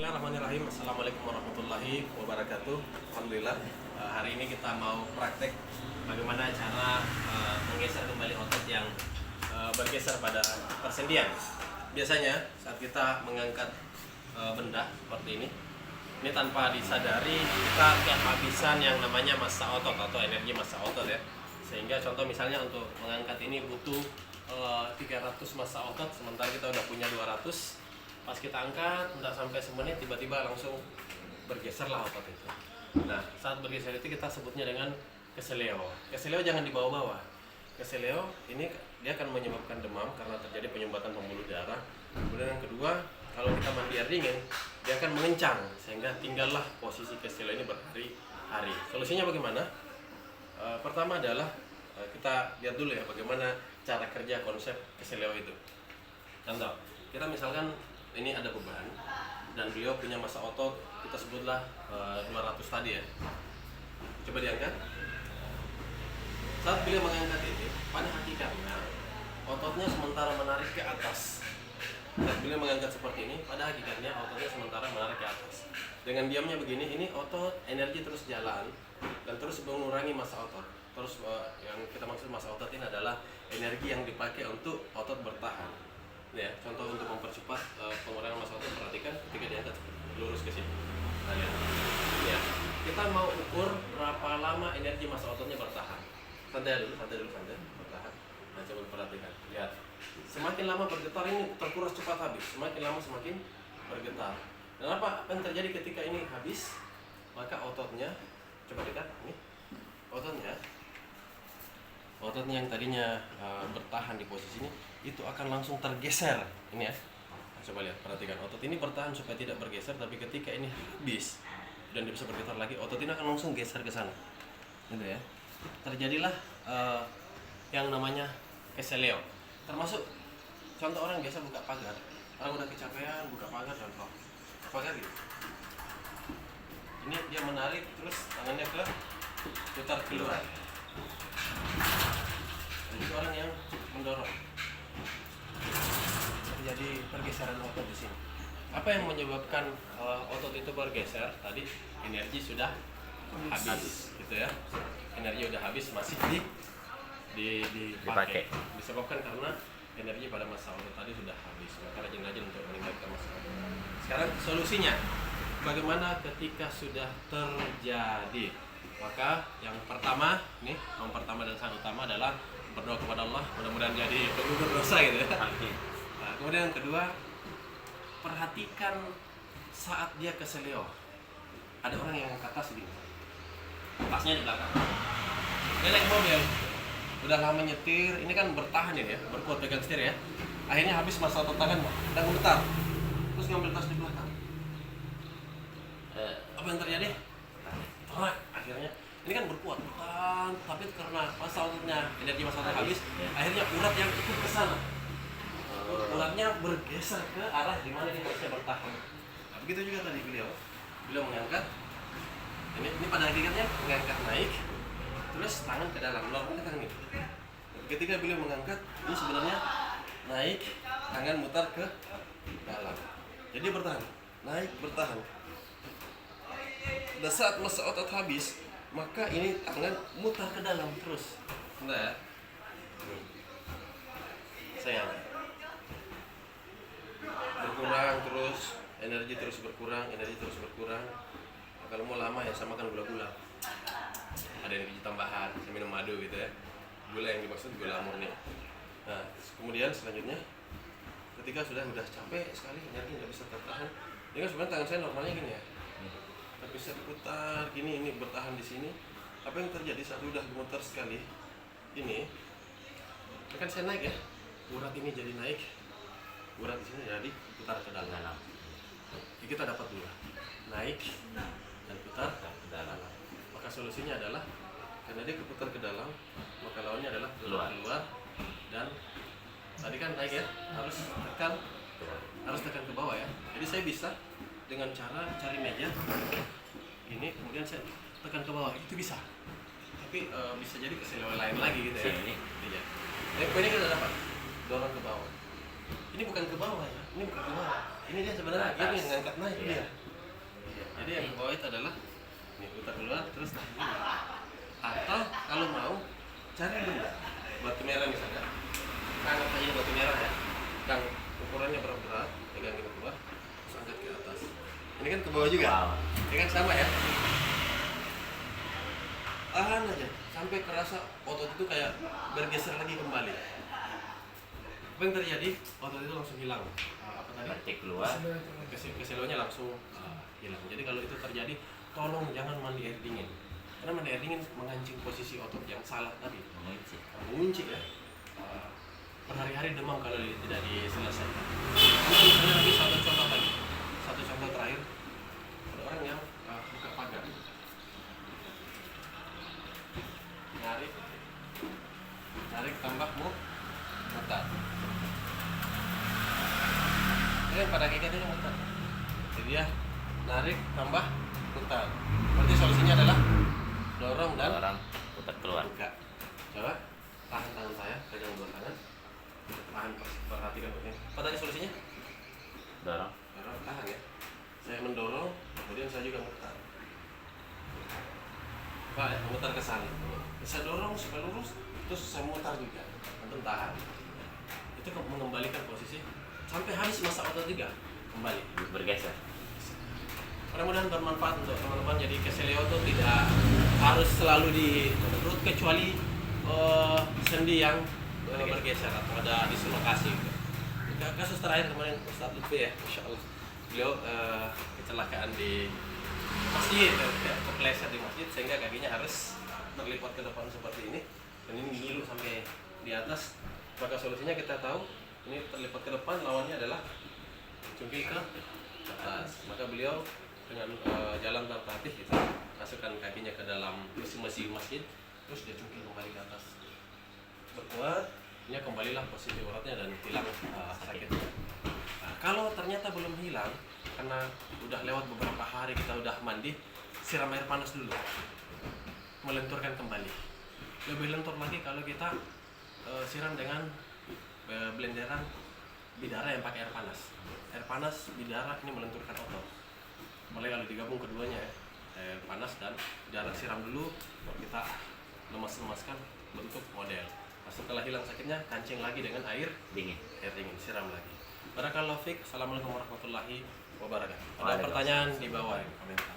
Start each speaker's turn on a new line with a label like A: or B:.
A: Bismillahirrahmanirrahim. Assalamualaikum warahmatullahi wabarakatuh. Alhamdulillah, hari ini kita mau praktek bagaimana cara menggeser kembali otot yang bergeser pada persendian. Biasanya saat kita mengangkat benda seperti ini tanpa disadari kita kehabisan yang namanya massa otot atau energi massa otot ya. Sehingga contoh misalnya untuk mengangkat ini butuh 300 massa otot, sementara kita udah punya 200. Pas kita angkat, tidak sampai semenit tiba-tiba langsung bergeserlah otot itu. Nah, saat bergeser itu kita sebutnya dengan keseleo. Keseleo jangan dibawa-bawa. Keseleo ini dia akan menyebabkan demam karena terjadi penyumbatan pembuluh darah. Kemudian yang kedua, kalau kita mandi air dingin, dia akan mengencang sehingga tinggallah posisi keseleo ini berhari-hari. Solusinya bagaimana? Pertama adalah kita lihat dulu ya bagaimana cara kerja konsep keseleo itu. Contoh, kita misalkan ini ada beban dan beliau punya massa otot, kita sebutlah 200 tadi ya. Coba diangkat. Saat beliau mengangkat ini, pada hakikatnya ototnya sementara menarik ke atas. Saat beliau mengangkat seperti ini, pada hakikatnya ototnya sementara menarik ke atas. Dengan diamnya begini, ini otot energi terus jalan dan terus mengurangi massa otot. Terus yang kita maksud massa otot ini adalah energi yang dipakai untuk otot bertahan. Ya, contoh untuk mempercepat pengurangan massa otot, perhatikan ketika diangkat lurus ke sini. Nah, lihat. Ya, kita mau ukur berapa lama energi massa ototnya bertahan. Santai dulu, bertahan. Nah, coba perhatikan. Lihat. Semakin lama bergetar ini terkuras cepat habis. Semakin lama semakin bergetar. Dan apa yang terjadi ketika ini habis? Maka ototnya, coba lihat ini. Ototnya yang tadinya bertahan di posisi ini itu akan langsung tergeser ini ya. Nah, coba lihat, perhatikan, otot ini bertahan supaya tidak bergeser, tapi ketika ini habis dan dia bisa bergetar lagi, otot ini akan langsung geser ke sana gitu ya. Terjadilah yang namanya keseleo. Termasuk contoh orang biasa buka pagar, orang udah kecapean buka pagar dan lock pagar gitu, ini dia menarik terus tangannya ke putar keluar. Jadi orang yang mendorong, terjadi pergeseran otot di sini. Apa yang menyebabkan otot itu bergeser? Tadi energi sudah habis, gitu ya. Energi sudah habis, masih dipakai. Disebabkan karena energi pada massa otot tadi sudah habis. Maka rajin-rajin untuk meningkatkan massa otot. Sekarang solusinya, bagaimana ketika sudah terjadi? Maka yang pertama, yang pertama dan sangat utama adalah berdoa kepada Allah, mudah-mudahan jadi pengukur dosa gitu ya. Nah, kemudian yang kedua, perhatikan saat dia keseleo. Ada orang yang angkat tas di tasnya di belakang. Dia naik mobil, udah lama nyetir, ini kan bertahan ya, berkuat pegang setir ya. Akhirnya habis massa otot tangan, dan gemetar, terus ngambil tas di belakang. Apa yang terjadi? Akhirnya ini kan berkuat, tapi karena massa ototnya, energi massa otot habis, akhirnya urat yang ikut ke sana. Uratnya bergeser ke arah di mana dia harusnya bertahan. Nah, begitu juga tadi beliau mengangkat. Ini pada hakikatnya mengangkat naik, terus tangan ke dalam, melakukan tangan ini. Ketika beliau mengangkat, ini sebenarnya naik, tangan mutar ke dalam. Jadi bertahan, naik bertahan. Dan saat massa otot habis, maka ini tangan mutar ke dalam terus. Bentar ya. Sayang. Berkurang terus, energi terus berkurang. Nah, kalau mau lama ya samakan gula-gula. Ada energi tambahan, saya minum madu gitu ya. Gula yang dimaksud gula murni. Nah, kemudian selanjutnya ketika sudah capek sekali, energi tidak bisa tertahan. Ini kan sebenarnya tangan saya normalnya gini ya. Tapi bisa diputar gini, ini bertahan di sini. Apa yang terjadi saat udah gemetar sekali? Ini kan saya naik ya, urat ini jadi naik, urat di sini jadi putar ke dalam. Jadi kita dapat dua, naik dan putar ke dalam. Maka solusinya adalah karena dia keputar ke dalam, maka lawannya adalah keluar. Dan tadi kan naik ya, harus tekan ke bawah ya. Jadi saya bisa dengan cara cari meja ini, kemudian saya tekan ke bawah, itu bisa. Tapi bisa jadi keseleo lain lagi gitu ya. Iya. Poinnya kita dapat dorong ke bawah. Ini bukan ke bawah ya, ini bukan ke bawah. Ini dia sebenarnya
B: Atas.
A: gini ngangkat naik
B: Iya.
A: dia. Iya. Jadi yang bawah itu adalah ini putar keluar terus tahan dulu. Atau kalau mau cari dulu batu merah misalnya. Angkat aja batu merah ya. Yang ukurannya berapa? Pegang ini keluar, terus angkat ke atas. Ini kan ke bawah juga.
B: Wow.
A: Ini kan sama ya. Tahan aja sampai kerasa otot itu kayak bergeser lagi kembali. Apa yang terjadi? Otot itu langsung hilang. Apa tadi?
B: Berarti keluar.
A: Keselonya langsung hilang. Jadi kalau itu terjadi, tolong jangan mandi air dingin. Karena mandi air dingin mengancing posisi otot yang salah tadi. Mengunci ya. Berhari-hari demam kalau tidak diselesaikan. Misalnya lagi satu contoh terakhir. Ada orang yang buka pagar. Narik tambah mutar. Ini pada kayak dia mutar. Jadi dia narik tambah mutar. Berarti solusinya adalah dorong dan
B: putar keluar.
A: buka. Coba tahan tangan saya, pegang dua tangan. Tahan, perhatikan begini. Apa tadi solusinya?
B: Dorong.
A: Dorong, tahan ya. Saya mendorong, kemudian saya juga mutar. Pak, ya, memutar ke sana. Saya dorong supaya lurus, terus saya mutar juga. Antum tahan. Itu mengembalikan posisi sampai habis masa otot juga kembali.
B: Bergeser.
A: Mudah-mudahan bermanfaat untuk teman-teman. Jadi keselio itu tidak harus selalu di perut kecuali sendi yang bergeser atau ada dislokasi. Gitu. Kasus terakhir kemarin Ustadz Lutfi ya, Insya Allah beliau kecelakaan di masjid, kepleset di masjid sehingga kakinya harus terlipat ke depan seperti ini dan ini ngilu sampai di atas. Maka solusinya kita tahu ini terlipat ke depan, lawannya adalah cungkil ke atas. Maka beliau dengan jalan tertatih gitu, masukkan kakinya ke dalam mesin masjid, terus dia cungkil kembali ke atas. Berkuat, ini kembalilah posisi uratnya dan hilang sakitnya. Nah, kalau ternyata belum hilang, karena udah lewat beberapa hari kita udah mandi, siram air panas dulu, melenturkan kembali. Lebih lentur lagi kalau kita siram dengan blenderan bidara yang pakai air panas. Air panas bidara ini melenturkan otot. Mulai kalau digabung keduanya ya, air panas dan bidara siram dulu, baru kita lemas-lemaskan bentuk model. Nah, setelah hilang sakitnya, kancing lagi dengan air dingin, siram lagi. Barakallahu fiik. Assalamualaikum warahmatullahi wabarakatuh. Ada pertanyaan di bawah ya, komentar.